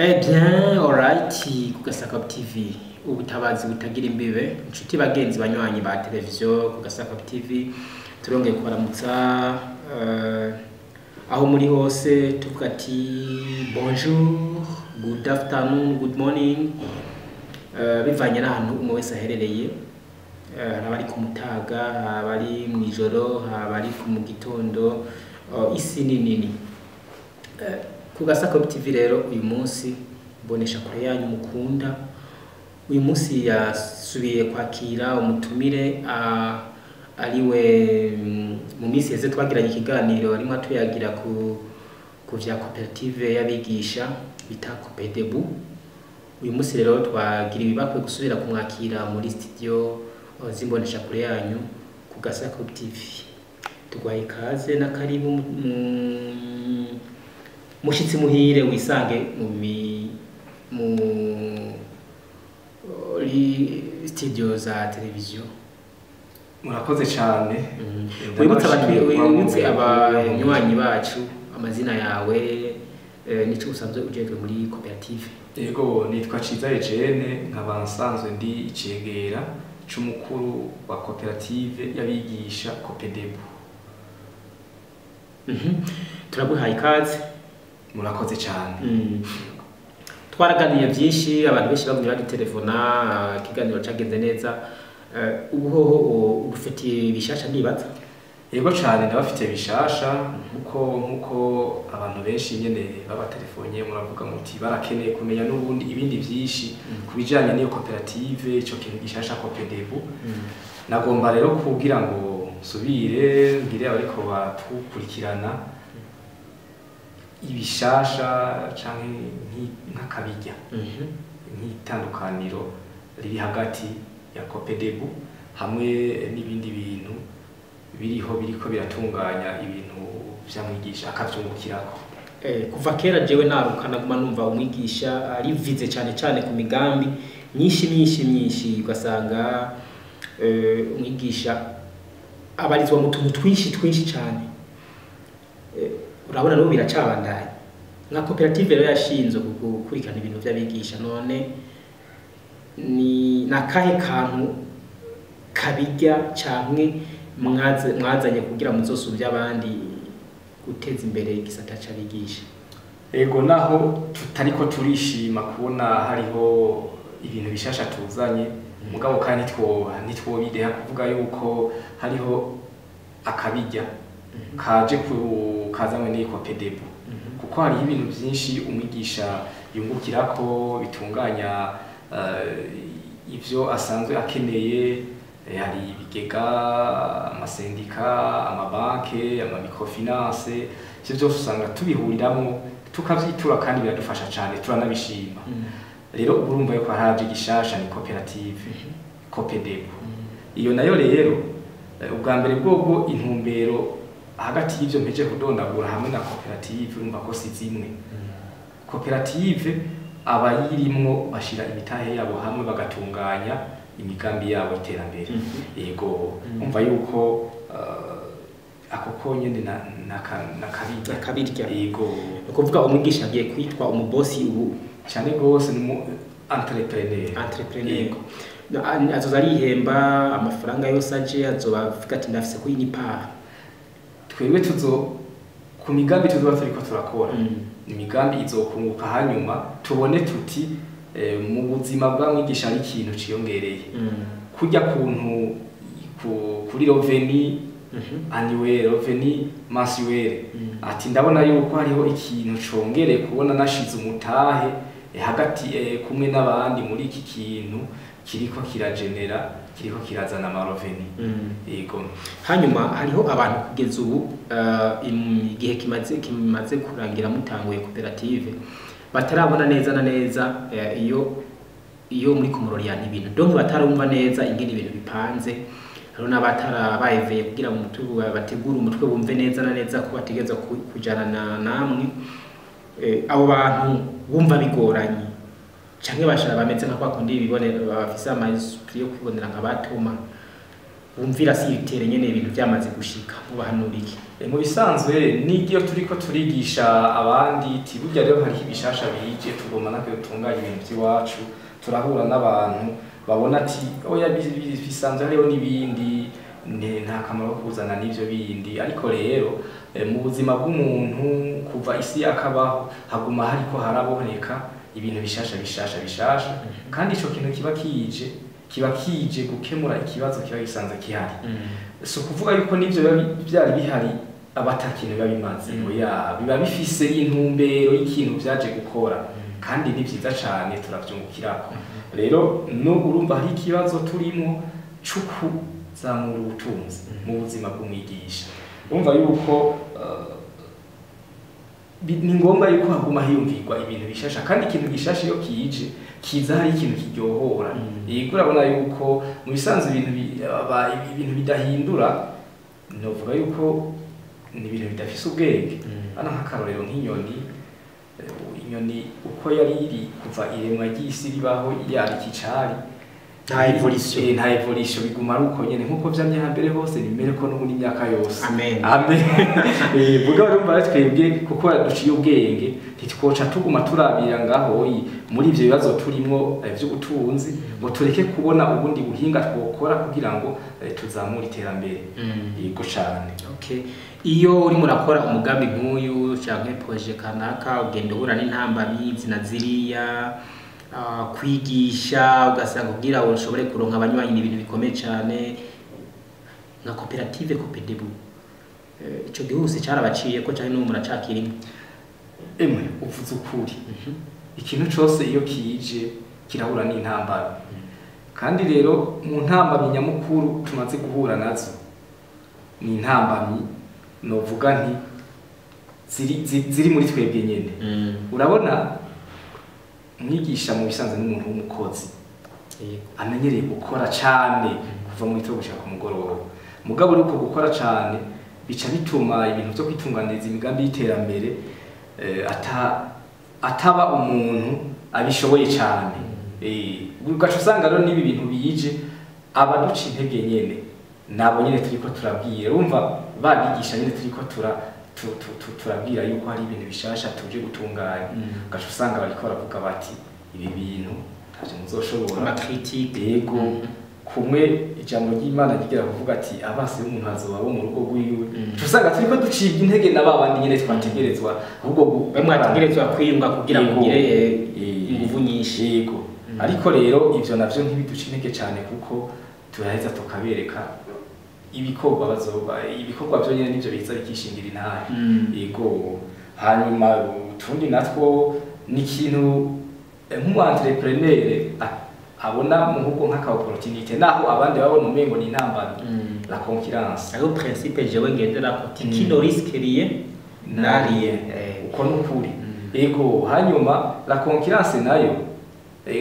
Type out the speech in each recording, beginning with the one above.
Eh bien, alright, ku Gasakab TV ubutabazi butagira imbibe inshuti bagenzi banywanyi ba televiziyo ku Gasakab TV turongeye kubaramutsa aho muri hose tuvuga ati bonjour, good afternoon, good morning, bivanye n'ahantu umwe wese aherereye, abari ku mutaga, abari mu ijoro, abari mu gitondo, isi ni nini. Ku Gasakab TV rero uyu munsi mbonesha kure yanyu mukunda, uyu munsi yasubiye kwakira umutumire ariwe mu minsi yeze twagiranye ikiganiro arimo atuyagira ku vya koperative y'abigisha bita Copedebu. Uyu munsi rero twagira ibibakwe gusubira kumwakira muri studio zimbonesha kure yanyu ku Gasakab TV. Tugwaye ikaze na karibu mushitsi muhire wisange muri studio za televiziyo. Murakoze cyane. Wibutse abanywanyi bacu amazina yawe n'icyo usanzwe ujejwe muri koperative. Yego, nitwa Ciza Eugene, nkaba nsanzwe ndi icegera c'umukuru wa koperative y'abigisha Copedebu. Turaguhaye ikaze. Murakoze cyane. Twaraganiye byinshi, abantu benshi bagumye badutelefona, ikiganiro cagenze neza. Ubuhoho ufitiye bishasha ndibaza? Yego cyane, ndabafite bishasha nkuko abantu benshi nyene babatelefoniye muravuga muti barakeneye kumenya n'ubundi ibindi byinshi kubijanye n'iyo koperative, ico kintu gishasha Copedebu. Nagomba rero kugira ngo subire ngire abariko batukurikirana ibishasha canke nk'akabijya nk'itandukaniro riri hagati ya Copedebu hamwe n'ibindi bintu biriko biratunganya ibintu vyamwigisha akavyungukirako. Kuva kera jewe narukana guma numva umwigisha arivize cyane ku migambi myinshi ugasanga umwigisha abarizwa mu tuntu twinshi cyane. Urabona no biracabandanya nka koperative rero yashinzwe gukurikirana ibintu by'abigisha, none ni nakahe kantu kabijya cyane mwazanye kugira muzosubye abandi guteza imbere igisata c'abigisha? Ego, naho tutariko turishima kubona hariho ibintu bishasha tuzanye, mugabo kandi nitwobideha kuvuga yuko hariho akabijya kaje kazanywe n'iyi Copedebu, kuko hari ibintu byinshi umwigisha yungukirako bitunganya ivyo asanzwe akeneye. Hari ibigega, amasendika, amabanke, amamikrofinance, ivyo byose usanga tubihuriramo tukavyitura kandi biradufasha cyane, turanabishima. Rero urumva yuko haraje gishasha ni koperative Copedebu. Iyo nayo rero ubwa mbere bwobwo intumbero hagati y'ivyo mpeje kudondagura hamwe na koperative urumva ko si zimwe. Koperative abayirimwo bashira imitahe yabo hamwe bagatunganya imigambi yabo iterambere. Yego, umva yuko ako konyene nakabirya. Yego, ukuvuga umwigisha agiye kwitwa umubosi ubu cyane gose ni entrepreneur. Yego, azoza arihemba amafaranga yose aje, azoba avuga ati ndafise ko inipa. Twebwe ku migambi tuzoba turiko turakora, imigambi izokunguka hanyuma tubone tuti mu buzima bwa mwigisha ari ikintu ciyongereye kujya kuntu kuri revenu annuel, revenu mensuel, ati ndabona yuko hariho ikintu congereye kubona nashize umutahe hagati kumwe n'abandi muri iki kintu kiriko kiragenera, kiriko kirazana amarevenu. Yego, hanyuma hariho abantu kugeza ubu igihe kimaze kurangira mutanguye koperative batarabona neza na neza iyo muri kumurorya ibintu, donc batarumva neza ingene ibintu bipanze. Hariho n'abatarabayeveye kugira mu mutwe bategura umutwe bumve neza na neza ko bategeza kujana namwe. Abo bantu bumva bigoranye canke bashara bameze nka kwa kundi bibonera bafise amazwi yo kwibonera nka batuma. wumvira si itere nyene ibintu byamaze gushika mu bahanuriki mu bisanzwe n'igiyo turiko turigisha abandi tiburya rero hari ibishasha bije tugomba natwe gutunganya ibintu by'iwacu turahura n'abantu babona ati oya bisanzwe hariho n'ibindi nta kamaro ko kuzana n'ivyo bindi ariko rero mu buzima bw'umuntu kuva isi yakabaho haguma hariko haraboneka ibintu bishasha kandi ico kintu kiba kije gukemura ikibazo kiba gisanzwe kihari so kuvuga yuko n'ivyo byari bihari abatakintu biba bimaze oya biba bifise intumbero y'ikintu byaje gukora kandi ni vyiza cane turavyungukirako rero no urumva hari ikibazo turimo zamura ubutunzi mu buzima bw'umwigisha urumva yuko ni ngombwa yuko haguma hiyumvirwa ibintu bishasha kandi ikintu gishasha iyo kije kiza hari ikintu kiryohora yego urabona yuko mu bisanzwe ibintu bidahindura novuga yuko ni ibintu bidafise ubwenge ana nk'akarorero inyoni uko yari iri kuva iremwa ry'isi ribaho yari ikicari nta evolution biguma ari uko nyene nkuko vyamye hambere hose nimere ko no muri myaka yose amen buga urumva twebwe kuko duciye ubwenge ntitwoca tuguma turabira ngaho muri ivyo bibazo turimo vy'ubutunzi ngo tureke kubona ubundi buhinga twokora kugira ngo tuzamure iterambere yego cane okay iyo uri murakora umugambi nk'uyu canke projet kanaka ugenda uhura n'intambamyi zina ziriya kwigisha ugasanga kugira ngo ushobore kuronka abanywanyi ibintu bikomeye cyane nka koperative Copedebu ico gihuse cyarabaciye ko cyane no muracakirimo uvuze ukuri ikintu cyose iyo kije kirahura n'intambara kandi rero mu ntambamyi nyamukuru tumaze guhura nazo ni intambamyi novuga nti ziri muri twebwe nyene urabona umwigisha mu bisanzwe n'umuntu w'umukozi amenyereye gukora cyane kuva mu gitondo gushika ku mugoroba mugabo uri uko gukora cyane bica bituma ibintu byo kwitunganiriza imigambi y'iterambere ataba umuntu abishoboye cyane ugaca usanga rero n'ibi bintu biyije abaduca intege nyene nabo nyene turiko turabwira urumva babigisha nyene turiko turabwira yuko hari ibintu bishasha tuje gutunganya ugaca usanga bariko baravuga bati ibi bintu ntacyo muzoshobora amakritike yego kumwe ijambo ry'Imana rigira kuvuga ati abasi y'umuntu azoba bo mu rugo rwiwe usanga turiko ducibwa intege na babandi nyene twategerezwa ahubwo mwategerezwa kwiyunga kugira ngo ngire inguvu nyinshi yego ariko rero ivyo navyo ntibiduca intege cyane kuko turaheza tukabereka ibikorwa byo nyene nivyo biza bikishingira intare yego hanyuma tundi natwo ni ikintu nk'umu-entrepreneur abona mu hugo nk'aka opportunité naho abandi babona umengo ni intambara la concurrence aho principe jewe ngendera ko kino risque lié nariye uko nukuri yego hanyuma la concurrence nayo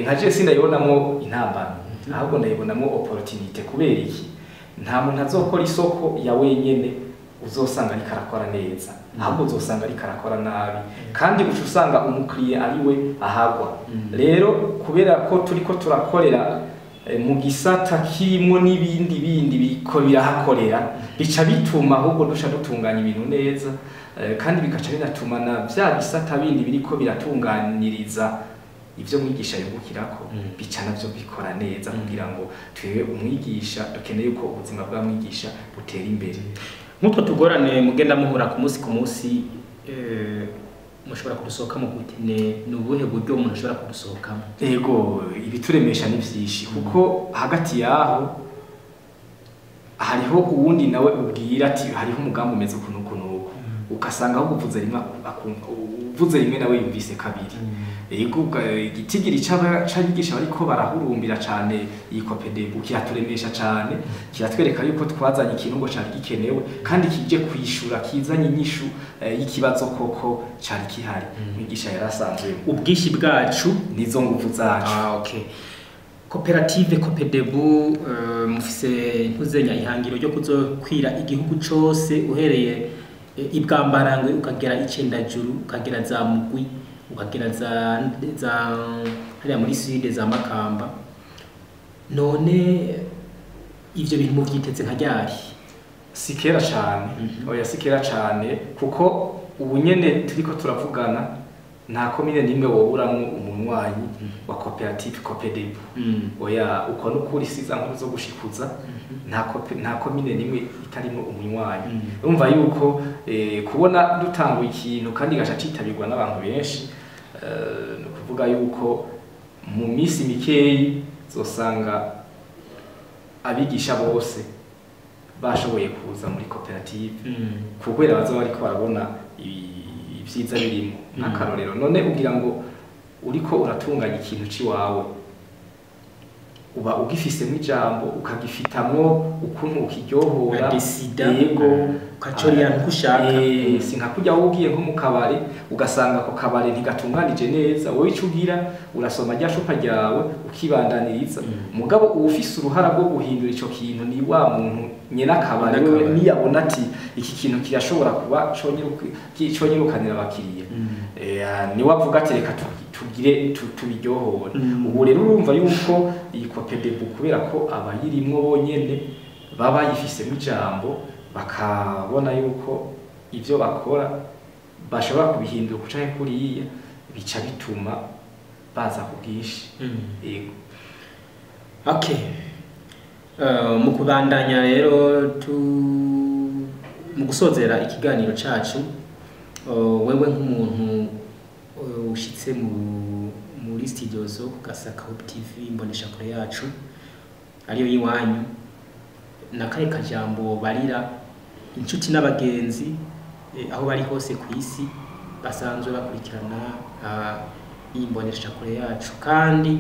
nkaje sindayibonamo intambara ahubwo ndayibonamo opportunité kubera iki nta muntu azokora isoko ya wenyene uzosanga ari karakora neza ahubwo uzosanga ari karakora nabi kandi uca usanga umukiriya ari we ahagwa rero kubera ko turiko turakorera mu gisata kirimo n'ibindi biriko birahakorera bica bituma ahubwo dusha dutunganya ibintu neza kandi bigaca binatuma na vya bisata bindi biriko biratunganiriza ivyo mwigisha yungukirako bica navyo bikora neza kugira ngo twewe umwigisha dukeneye ko ubuzima bwa mwigisha butera imbere nk'utwo tugorane mugenda muhura ku munsi mushobora kudusohokamo gute ni ubuhe buryo umuntu ashobora kudusohokamo yego ibituremesha ni vyinshi kuko hagati yaho hariho uwundi nawe ubwira ati hariho umugambi umeze ukuntu ugasanga aho uvuze rimwe nawe yumvise kabiri yego igitigiri c'abigisha bariko barahurumbira cane iyi Copedebu kiraturemesha cane kiratwereka yuko twazanye ikintu ngo cari gikenewe kandi kije kwishura kizanye inyishu y'ikibazo koko cari kihari mwigisha yarasanzwe ubwishi bwacu nizo nguvu zacu okay koperative Copedebu mufise ntuzenya ihangiro ryo kuzokwira igihugu cose uhereye ibwambarangwe ukagera icendajuru ukagera za mugwi ukagera za hariya muri sud za Makamba none ivyo bintu muvyiteze nka ryari? Si kera cyane oya si kera cyane kuko ubu nyene turiko turavugana nta komine nimwe woburamwo umunwanyi wa koperative Copedebu oya uko nukuri siza nkuru zo gushikuza nta komine nimwe itarimo umunywanyi urumva yuko kubona dutanguye ikintu kandi gaca citabirwa n'abantu benshi no kuvuga yuko mu misi mikeyi zosanga abigisha bose bashoboye kuza muri koperative kubera bazo bariko barabona ivyiza birimo n'akarorero none ugira ngo uriko uratunganya ikintu ciwawe uba ugifisemo ijambo ukagifitamwo ukuntu ukiryohora yego ukacoriya nkushaka sinka kujya ugiye nko mu kabare ugasanga ko kabare ntigatunganije neza wowe icugira urasoma rya cupa ryawe ukibandaniriza mugabo ufise uruhara rwo guhindura ico kintu ni wa muntu nyena kabare ni yabona ati iki kintu kirashobora kuba conyirukanira abakiriya ni wavuga ati reka tugire tubiryohore ubu rero urumva yuko iyi Copedebu kubera ko abayirimwo bonyene baba yifisemo ijambo bakabona yuko ivyo bakora bashobora kubihindura kucaye kuriya bica bituma baza kubwishi yego okay mu kubandanya rero mu gusozera ikiganiro cacu wewe nk'umuntu ushitse muri studio zo Gasaka Hope TV imbonesha kure yacu ariyo yiwanyu nakaye kajambo barira inshuti n'abagenzi aho bari hose ku isi basanzwe bakurikirana imbonesha kure yacu kandi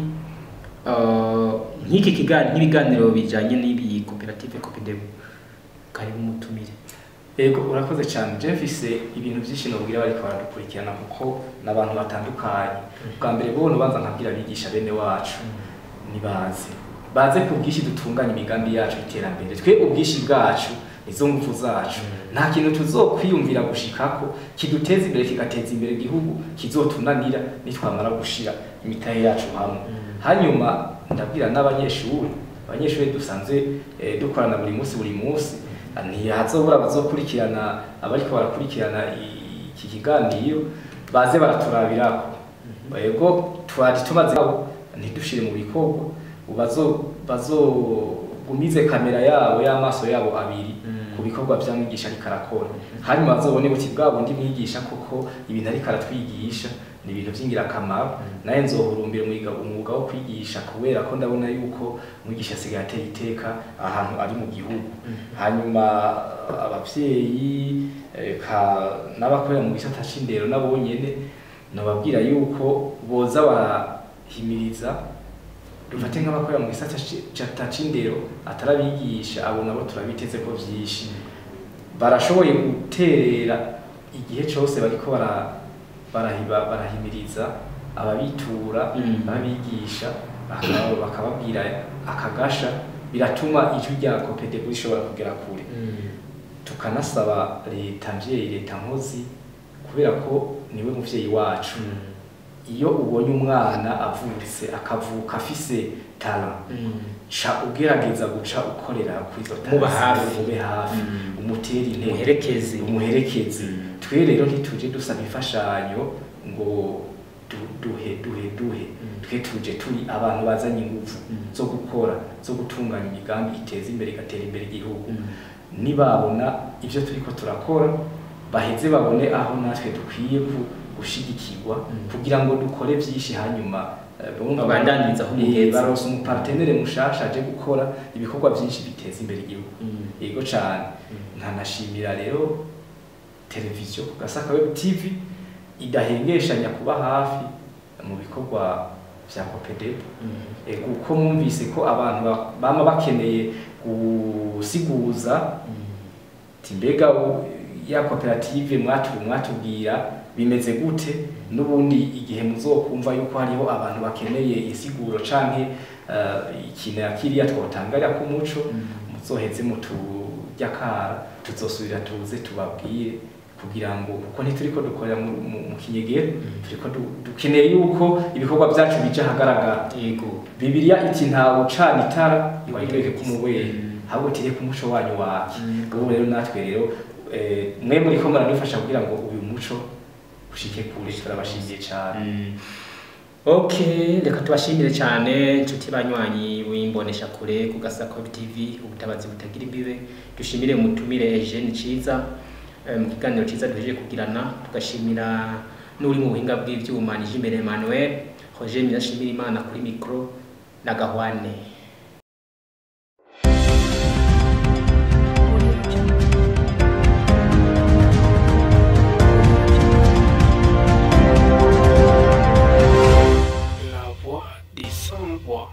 nk'iki kiganiro bijanye n'ibi koperative Copedebu kari umutumire. Ego urakoze cyane Jeffise ibintu byinshi nobwira bari kwaradukurikirana kuko nabantu batandukanye bwa mbere bono banza nkabwira abigisha bene wacu baze kubwishi dutunganya imigambi yacu iterambere twe ubwishi bwacu izo ngufu zacu nta kintu tuzokwiyumvira gushikako kiduteza imbere kigateza imbere igihugu kizotunanira nitwamara gushira imitahe yacu hamwe hanyuma ndabwira n'abanyeshuri dusanze dukorana buri munsi ntihazobura bazokurikirana abariko barakurikirana iki kiganiro baze baraturabirako yego twari tumaze ntidushire mu bikorwa bazogumize kamera yabo y'amaso yabo abiri ku bikorwa vya mwigisha ariko arakora hanyuma bazobone buti bwabo ndi mwigisha koko ibintu ariko aratwigisha ni ibintu vy'ingirakamaro naye nzohurumbira umwuga wo kwigisha kubera ko ndabona yuko mwigisha asigaye ateye iteka ahantu ari mu gihugu hanyuma abavyeyi n'abakorera mu gisata c'indero nabo nyene nababwira yuko boza barahimiriza dufate nk'abakorera mu gisata c'indero atarabigisha abo nabo turabiteze ko vyinshi barashoboye guterera igihe cyose bariko barahimiriza ababitura babigisha bakababwira akagasha biratuma ijwi rya Copedebu rishobora kugera kure tukanasaba leta nkozi kubera ko niwe muvyeyi wacu iyo ubonye umwana avutse akavuka afise talent cha ugerageza guca ukorera kuri zo talent ube hafi umuteri intege umuherekeze twe rero ntituje dusaba imfashanyo ngo duhe twe tuje turi abantu bazanye ingufu zo gukora zo gutunganya imigambi iteza imbere igatera imbere igihugu nibabona ivyo turiko turakora baheze babone aho natwe dukwiye gushigikirwa kugira ngo dukore vyinshi hanyuma babandaniza aho mugeze baronse umupartenere mushasha aje gukora ibikorwa vyinshi biteza imbere igihugu yego cyane ntanashimira rero televiziyo Gasaka Web TV idahengeshanya kuba hafi mu bikorwa vya Copedebu kuko mwumvise ko abantu bama bakeneye gusiguza timbega ya koperative mwatubwira bimeze gute nubundi igihe muzokumva yuko hariho abantu bakeneye isiguro canke ikintu yakiriya twotangarira ku muco muzoheze mutujakara tuzosubira tuze tubabwire kugira ngo uko ntituriko dukorera mu kinyegero turiko dukeneye yuko ibikorwa byacu bija hagaragara yego Bibiliya iti ntawo cana itara ngo ayireke kumubere ahubwo tire ku muco wanyu waki ubu rero natwe rero mwe muri ko muradufasha kugira ngo uyu muco ushike kure turabashimiye cyane. Okay, reka tubashimire cyane inshuti banywanyi wimbonesha kure ku Gasako TV ubutabazi butagira imbibe. Dushimire umutumire Eugene Ciza mu kiganiro ciza duheje kugirana, tugashimira n'uri mu buhinga bw'ivyuma ni Jimere Emmanuel, Roger Mirashimira Imana kuri micro na Gahwane. La voix des sans voix.